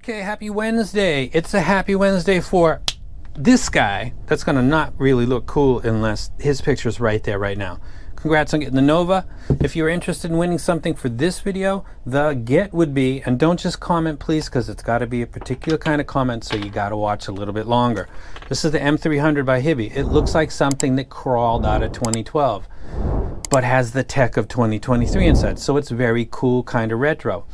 Okay, happy Wednesday. It's a happy Wednesday for this guy. That's going to not really look cool unless his picture's right there right now. Congrats on getting the Nova. If you're interested in winning something for this video, the get would be, and don't just comment please, because it's got to be a particular kind of comment, so you got to watch a little bit longer. This is the M300 by Hibby. It looks like something that crawled out of 2012, but has the tech of 2023 inside, so it's very cool, kind of retro.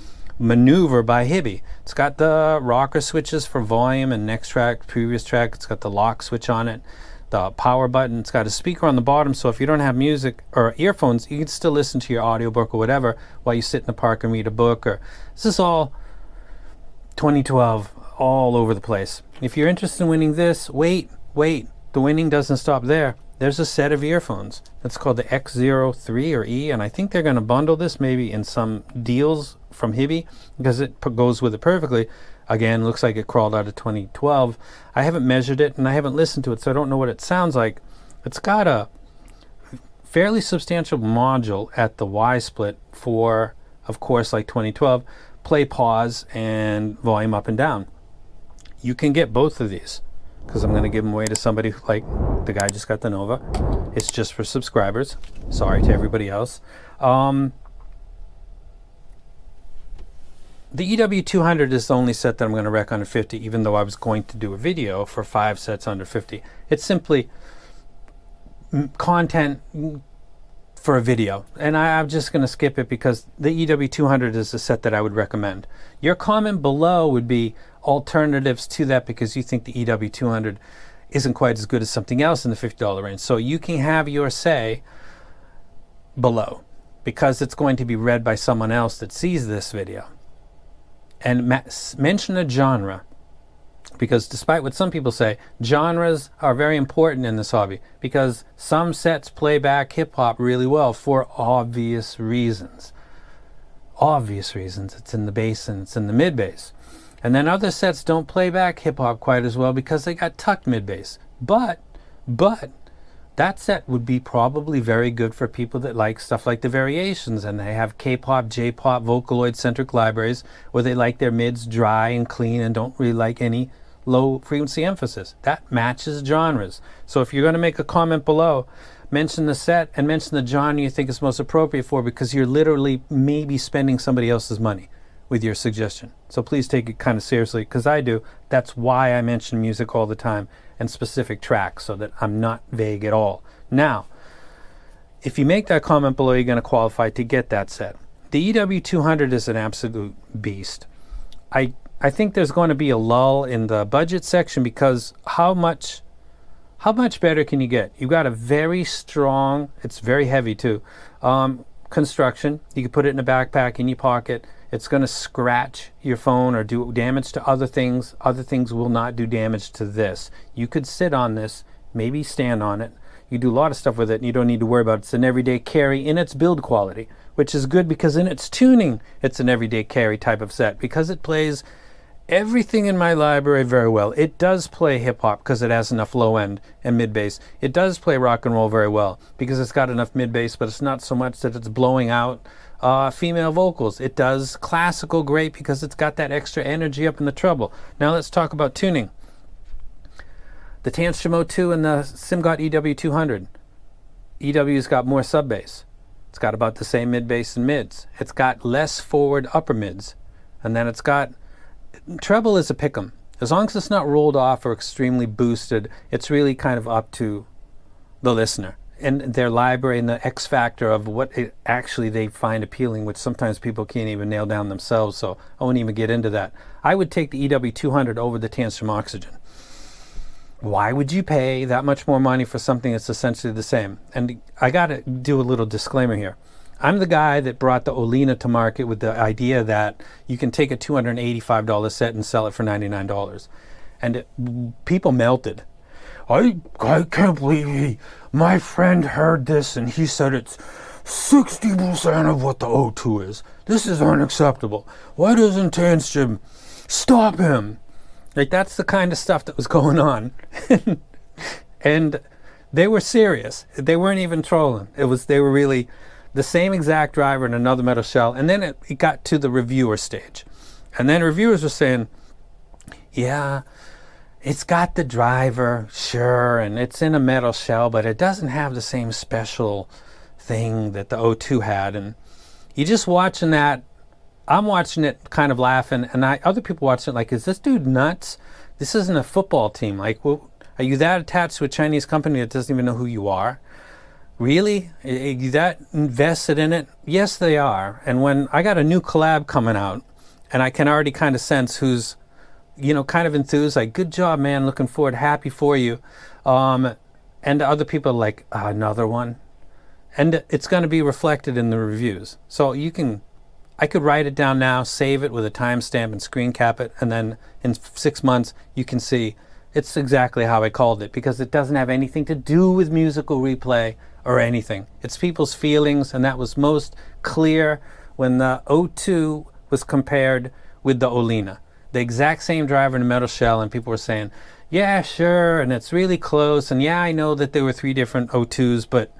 Maneuver by Hibby. It's got the rocker switches for volume and next track, previous track. It's got the lock switch on it, the power button. It's got a speaker on the bottom, so if you don't have music or earphones, you can still listen to your audiobook or whatever while you sit in the park and read a book. Or this is all 2012, all over the place. If you're interested in winning this, wait, the winning doesn't stop there. There's a set of earphones. It's called the X03 or E, and I think they're going to bundle this maybe in some deals from Hibby because it goes with it perfectly. Again, looks like it crawled out of 2012. I haven't measured it and I haven't listened to it, so I don't know what it sounds like. It's got a fairly substantial module at the Y split for, of course, like 2012, play, pause, and volume up and down. You can get both of these, because I'm going to give them away to somebody who, like the guy just got the Nova. It's just for subscribers. Sorry to everybody else. The EW200 is the only set that I'm going to rec under 50, even though I was going to do a video for 5 sets under 50. It's simply content for a video, and I'm just going to skip it because the EW200 is the set that I would recommend. Your comment below would be alternatives to that because you think the EW200 isn't quite as good as something else in the $50 range. So you can have your say below because it's going to be read by someone else that sees this video. And mention a genre, because despite what some people say, genres are very important in this hobby because some sets play back hip-hop really well for obvious reasons. Obvious reasons. It's in the bass and it's in the mid-bass. And then other sets don't play back hip-hop quite as well because they got tucked mid-bass. But that set would be probably very good for people that like stuff like the variations, and they have K-pop, J-pop, Vocaloid-centric libraries where they like their mids dry and clean and don't really like any low-frequency emphasis. That matches genres. So if you're going to make a comment below, mention the set and mention the genre you think is most appropriate for, because you're literally maybe spending somebody else's money with your suggestion. So please take it kind of seriously, because I do. That's why I mention music all the time and specific tracks, so that I'm not vague at all. Now, if you make that comment below, you're going to qualify to get that set. The EW200 is an absolute beast. I think there's going to be a lull in the budget section because how much better can you get? You've got a very strong, it's very heavy too, construction. You can put it in a backpack, in your pocket. It's going to scratch your phone or do damage to other things. Other things will not do damage to this. You could sit on this, maybe stand on it. You do a lot of stuff with it and you don't need to worry about it. It's an everyday carry in its build quality, which is good because in its tuning, it's an everyday carry type of set because it plays everything in my library very well. It does play hip-hop because it has enough low end and mid-bass. It does play rock and roll very well because it's got enough mid-bass, but it's not so much that it's blowing out female vocals. It does classical great because it's got that extra energy up in the treble. Now let's talk about tuning. The Tanstrom 02 and the SimGot EW200. EW's got more sub-bass. It's got about the same mid-bass and mids. It's got less forward upper mids. And then it's got treble is a pick'em. As long as it's not rolled off or extremely boosted, it's really kind of up to the listener and their library and the X factor of what it actually they find appealing, which sometimes people can't even nail down themselves, so I won't even get into that. I would take the EW200 over the Tanstrom Oxygen. Why would you pay that much more money for something that's essentially the same? And I got to do a little disclaimer here. I'm the guy that brought the Olina to market with the idea that you can take a $285 set and sell it for $99. And people melted. I can't believe my friend heard this and he said it's 60% of what the O2 is. This is unacceptable. Why doesn't Tanstrom stop him? Like, that's the kind of stuff that was going on. And they were serious. They weren't even trolling. They were really the same exact driver in another metal shell. And then it got to the reviewer stage. And then reviewers were saying, yeah, it's got the driver, sure, and it's in a metal shell, but it doesn't have the same special thing that the O2 had. And you just watching that, I'm watching it kind of laughing, and other people watching it like, is this dude nuts? This isn't a football team. Like, well, are you that attached to a Chinese company that doesn't even know who you are? Really? Are you that invested in it? Yes, they are. And when I got a new collab coming out, and I can already kind of sense who's, you know, kind of enthused, like, good job, man, looking forward, happy for you. And the other people are like, another one. And it's going to be reflected in the reviews. So I could write it down now, save it with a timestamp and screen cap it, and then in 6 months you can see it's exactly how I called it, because it doesn't have anything to do with musical replay or anything. It's people's feelings, and that was most clear when the O2 was compared with the Olina. The exact same driver in a metal shell, and people were saying, yeah, sure, and it's really close, and yeah, I know that there were 3 different O2s, but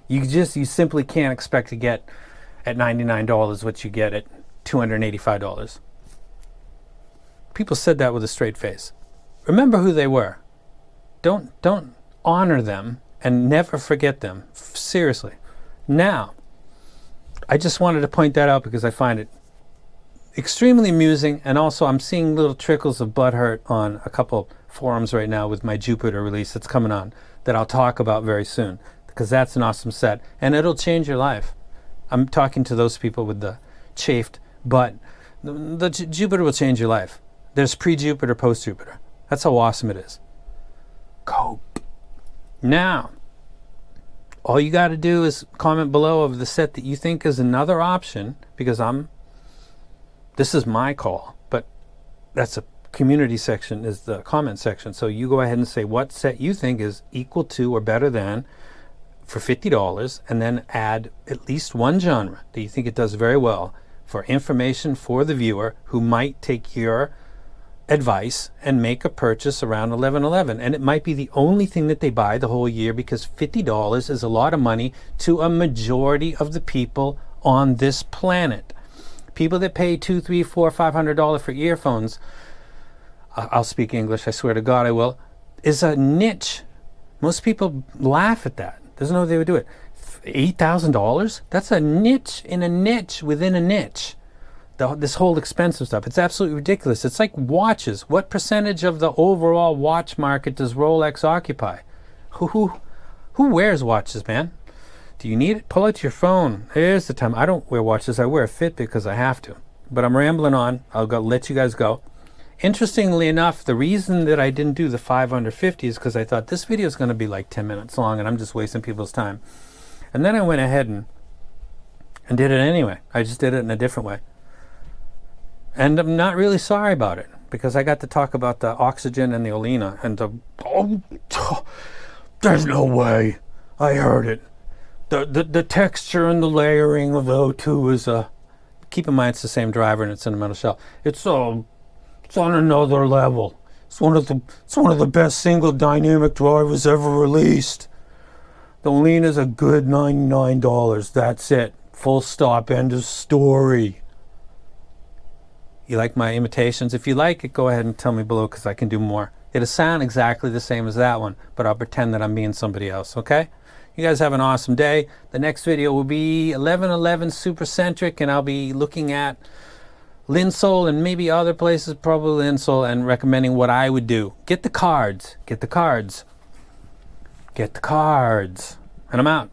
you simply can't expect to get at $99 what you get at $285. People said that with a straight face. Remember who they were. Don't honor them and never forget them. Seriously. Now, I just wanted to point that out because I find it extremely amusing, and also I'm seeing little trickles of butthurt on a couple forums right now with my Jupiter release that's coming on that I'll talk about very soon, because that's an awesome set and it'll change your life. I'm talking to those people with the chafed butt. The Jupiter will change your life. There's pre-Jupiter, post-Jupiter. That's how awesome it is. Cope. Now, all you got to do is comment below of the set that you think is another option, because this is my call, but that's a community section, is the comment section. So you go ahead and say what set you think is equal to or better than for $50, and then add at least one genre that you think it does very well for information for the viewer who might take your advice and make a purchase around 11/11. And it might be the only thing that they buy the whole year, because $50 is a lot of money to a majority of the people on this planet. People that pay $200, $300, $400, $500 for earphones, I'll speak English, I swear to God I will, is a niche. Most people laugh at that. There's no way they would do it. $8,000? That's a niche in a niche within a niche. This whole expensive stuff. It's absolutely ridiculous. It's like watches. What percentage of the overall watch market does Rolex occupy? Who wears watches, man? Do you need it? Pull out your phone. Here's the time. I don't wear watches. I wear a Fit because I have to. But I'm rambling on. I'll let you guys go. Interestingly enough, the reason that I didn't do the 5 under 50 is because I thought this video is going to be like 10 minutes long and I'm just wasting people's time. And then I went ahead and did it anyway. I just did it in a different way. And I'm not really sorry about it, because I got to talk about the Oxygen and the Olina, and there's no way. I heard it. The texture and the layering of the O2 is keep in mind it's the same driver and it's in a metal shell. It's on another level. It's one of the best single dynamic drivers ever released. The Olina is a good $99. That's it. Full stop. End of story. You like my imitations? If you like it, go ahead and tell me below, because I can do more. It'll sound exactly the same as that one, but I'll pretend that I'm being somebody else, okay? You guys have an awesome day. The next video will be 11/11 super-centric, and I'll be looking at Linsole and maybe other places, probably Linsole, and recommending what I would do. Get the cards. Get the cards. Get the cards. And I'm out.